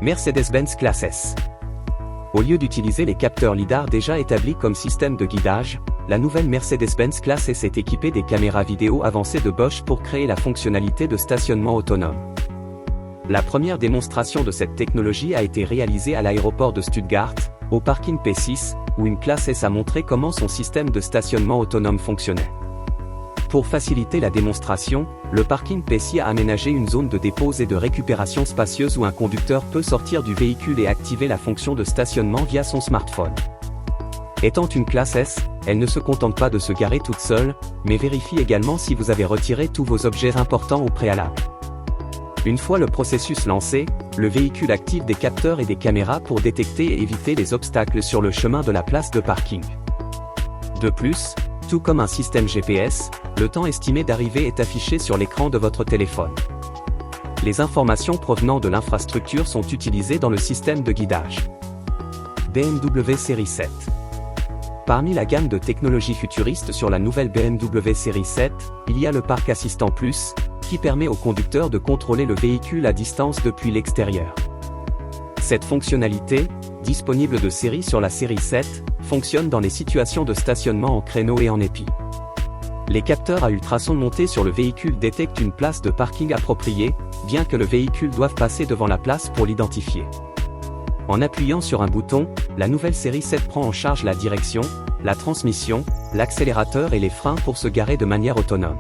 Mercedes-Benz Classe S. Au lieu d'utiliser les capteurs lidar déjà établis comme système de guidage, la nouvelle Mercedes-Benz Classe S est équipée des caméras vidéo avancées de Bosch pour créer la fonctionnalité de stationnement autonome. La première démonstration de cette technologie a été réalisée à l'aéroport de Stuttgart, au parking P6, où une Classe S a montré comment son système de stationnement autonome fonctionnait. Pour faciliter la démonstration, le parking P6 a aménagé une zone de dépose et de récupération spacieuse où un conducteur peut sortir du véhicule et activer la fonction de stationnement via son smartphone. Étant une Classe S, elle ne se contente pas de se garer toute seule, mais vérifie également si vous avez retiré tous vos objets importants au préalable. Une fois le processus lancé, le véhicule active des capteurs et des caméras pour détecter et éviter les obstacles sur le chemin de la place de parking. De plus, tout comme un système GPS, le temps estimé d'arrivée est affiché sur l'écran de votre téléphone. Les informations provenant de l'infrastructure sont utilisées dans le système de guidage. BMW Série 7. Parmi la gamme de technologies futuristes sur la nouvelle BMW Série 7, il y a le Park Assistant Plus, qui permet au conducteur de contrôler le véhicule à distance depuis l'extérieur. Cette fonctionnalité, disponible de série sur la série 7, fonctionne dans les situations de stationnement en créneau et en épi. Les capteurs à ultrasons montés sur le véhicule détectent une place de parking appropriée, bien que le véhicule doive passer devant la place pour l'identifier. En appuyant sur un bouton, la nouvelle série 7 prend en charge la direction, la transmission, l'accélérateur et les freins pour se garer de manière autonome.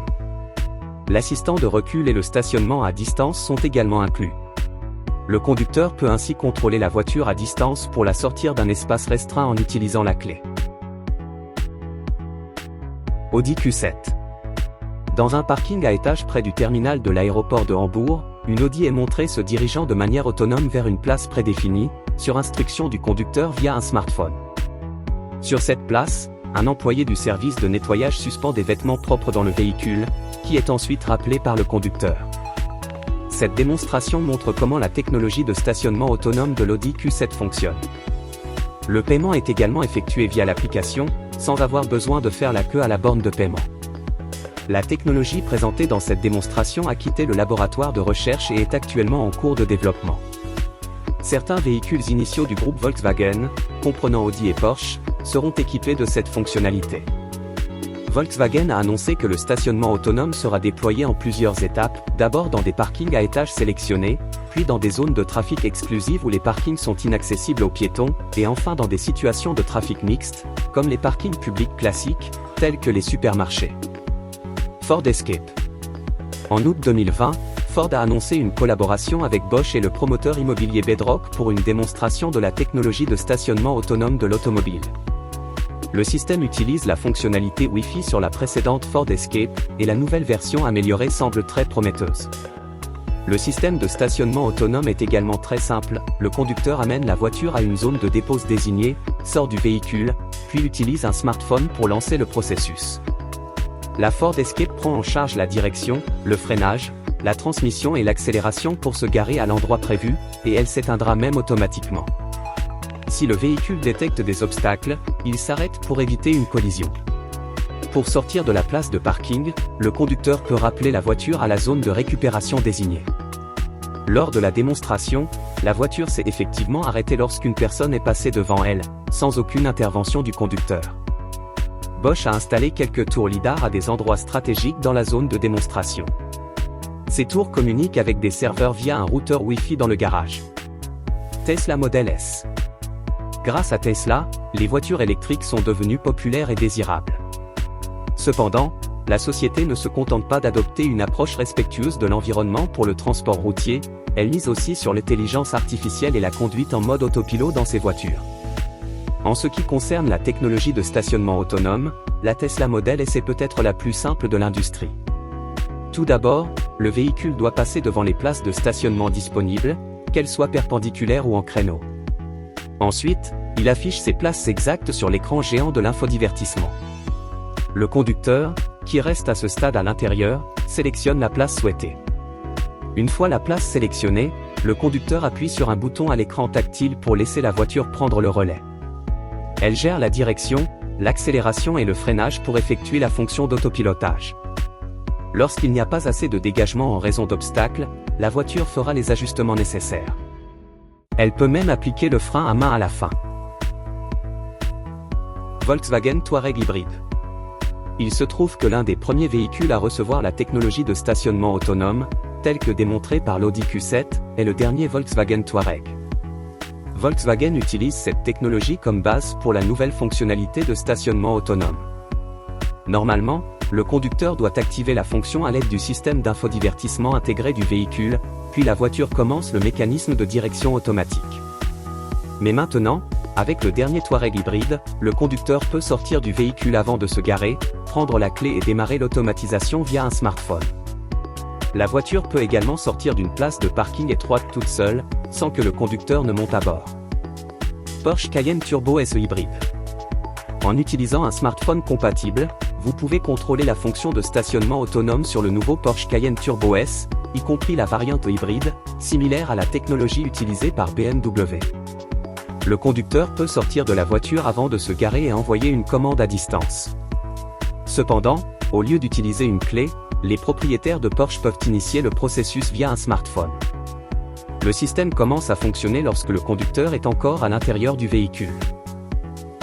L'assistant de recul et le stationnement à distance sont également inclus. Le conducteur peut ainsi contrôler la voiture à distance pour la sortir d'un espace restreint en utilisant la clé. Audi Q7. Dans un parking à étage près du terminal de l'aéroport de Hambourg, une Audi est montrée se dirigeant de manière autonome vers une place prédéfinie, sur instruction du conducteur via un smartphone. Sur cette place, un employé du service de nettoyage suspend des vêtements propres dans le véhicule, qui est ensuite rappelé par le conducteur. Cette démonstration montre comment la technologie de stationnement autonome de l'Audi Q7 fonctionne. Le paiement est également effectué via l'application, sans avoir besoin de faire la queue à la borne de paiement. La technologie présentée dans cette démonstration a quitté le laboratoire de recherche et est actuellement en cours de développement. Certains véhicules initiaux du groupe Volkswagen, comprenant Audi et Porsche, seront équipés de cette fonctionnalité. Volkswagen a annoncé que le stationnement autonome sera déployé en plusieurs étapes, d'abord dans des parkings à étages sélectionnés, puis dans des zones de trafic exclusives où les parkings sont inaccessibles aux piétons, et enfin dans des situations de trafic mixte, comme les parkings publics classiques, tels que les supermarchés. Ford Escape. En août 2020, Ford a annoncé une collaboration avec Bosch et le promoteur immobilier Bedrock pour une démonstration de la technologie de stationnement autonome de l'automobile. Le système utilise la fonctionnalité Wi-Fi sur la précédente Ford Escape, et la nouvelle version améliorée semble très prometteuse. Le système de stationnement autonome est également très simple, le conducteur amène la voiture à une zone de dépose désignée, sort du véhicule, puis utilise un smartphone pour lancer le processus. La Ford Escape prend en charge la direction, le freinage, la transmission et l'accélération pour se garer à l'endroit prévu, et elle s'éteindra même automatiquement. Si le véhicule détecte des obstacles, il s'arrête pour éviter une collision. Pour sortir de la place de parking, le conducteur peut rappeler la voiture à la zone de récupération désignée. Lors de la démonstration, la voiture s'est effectivement arrêtée lorsqu'une personne est passée devant elle, sans aucune intervention du conducteur. Bosch a installé quelques tours lidar à des endroits stratégiques dans la zone de démonstration. Ces tours communiquent avec des serveurs via un routeur Wi-Fi dans le garage. Tesla Model S. Grâce à Tesla, les voitures électriques sont devenues populaires et désirables. Cependant, la société ne se contente pas d'adopter une approche respectueuse de l'environnement pour le transport routier, elle mise aussi sur l'intelligence artificielle et la conduite en mode autopilote dans ses voitures. En ce qui concerne la technologie de stationnement autonome, la Tesla Model S est peut-être la plus simple de l'industrie. Tout d'abord, le véhicule doit passer devant les places de stationnement disponibles, qu'elles soient perpendiculaires ou en créneau. Ensuite, il affiche ses places exactes sur l'écran géant de l'infodivertissement. Le conducteur, qui reste à ce stade à l'intérieur, sélectionne la place souhaitée. Une fois la place sélectionnée, le conducteur appuie sur un bouton à l'écran tactile pour laisser la voiture prendre le relais. Elle gère la direction, l'accélération et le freinage pour effectuer la fonction d'autopilotage. Lorsqu'il n'y a pas assez de dégagement en raison d'obstacles, la voiture fera les ajustements nécessaires. Elle peut même appliquer le frein à main à la fin. Volkswagen Touareg hybride. Il se trouve que l'un des premiers véhicules à recevoir la technologie de stationnement autonome, tel que démontré par l'Audi Q7, est le dernier Volkswagen Touareg. Volkswagen utilise cette technologie comme base pour la nouvelle fonctionnalité de stationnement autonome. Normalement, le conducteur doit activer la fonction à l'aide du système d'infodivertissement intégré du véhicule, puis la voiture commence le mécanisme de direction automatique. Mais maintenant, avec le dernier Touareg hybride, le conducteur peut sortir du véhicule avant de se garer, prendre la clé et démarrer l'automatisation via un smartphone. La voiture peut également sortir d'une place de parking étroite toute seule, sans que le conducteur ne monte à bord. Porsche Cayenne Turbo SE hybride. En utilisant un smartphone compatible, vous pouvez contrôler la fonction de stationnement autonome sur le nouveau Porsche Cayenne Turbo S, y compris la variante hybride, similaire à la technologie utilisée par BMW. Le conducteur peut sortir de la voiture avant de se garer et envoyer une commande à distance. Cependant, au lieu d'utiliser une clé, les propriétaires de Porsche peuvent initier le processus via un smartphone. Le système commence à fonctionner lorsque le conducteur est encore à l'intérieur du véhicule.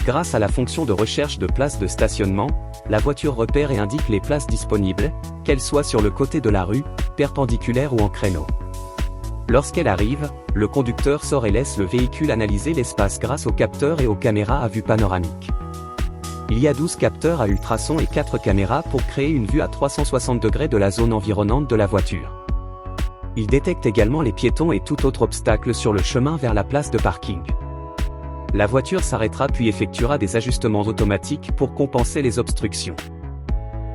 Grâce à la fonction de recherche de places de stationnement, la voiture repère et indique les places disponibles, qu'elles soient sur le côté de la rue, perpendiculaire ou en créneau. Lorsqu'elle arrive, le conducteur sort et laisse le véhicule analyser l'espace grâce aux capteurs et aux caméras à vue panoramique. Il y a 12 capteurs à ultrasons et 4 caméras pour créer une vue à 360 degrés de la zone environnante de la voiture. Il détecte également les piétons et tout autre obstacle sur le chemin vers la place de parking. La voiture s'arrêtera puis effectuera des ajustements automatiques pour compenser les obstructions.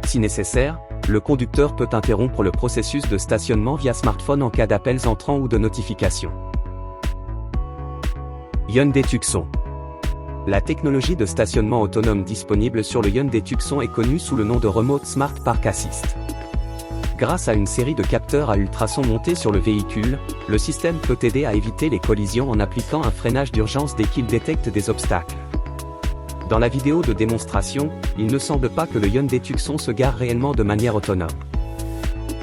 Si nécessaire, le conducteur peut interrompre le processus de stationnement via smartphone en cas d'appels entrants ou de notifications. Hyundai Tucson. La technologie de stationnement autonome disponible sur le Hyundai Tucson est connue sous le nom de Remote Smart Park Assist. Grâce à une série de capteurs à ultrasons montés sur le véhicule, le système peut aider à éviter les collisions en appliquant un freinage d'urgence dès qu'il détecte des obstacles. Dans la vidéo de démonstration, il ne semble pas que le Hyundai Tucson se gare réellement de manière autonome.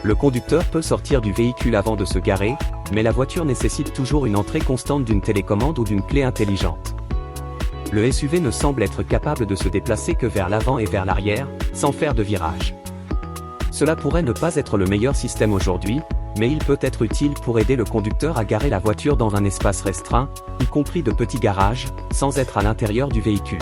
Le conducteur peut sortir du véhicule avant de se garer, mais la voiture nécessite toujours une entrée constante d'une télécommande ou d'une clé intelligente. Le SUV ne semble être capable de se déplacer que vers l'avant et vers l'arrière, sans faire de virage. Cela pourrait ne pas être le meilleur système aujourd'hui, mais il peut être utile pour aider le conducteur à garer la voiture dans un espace restreint, y compris de petits garages, sans être à l'intérieur du véhicule.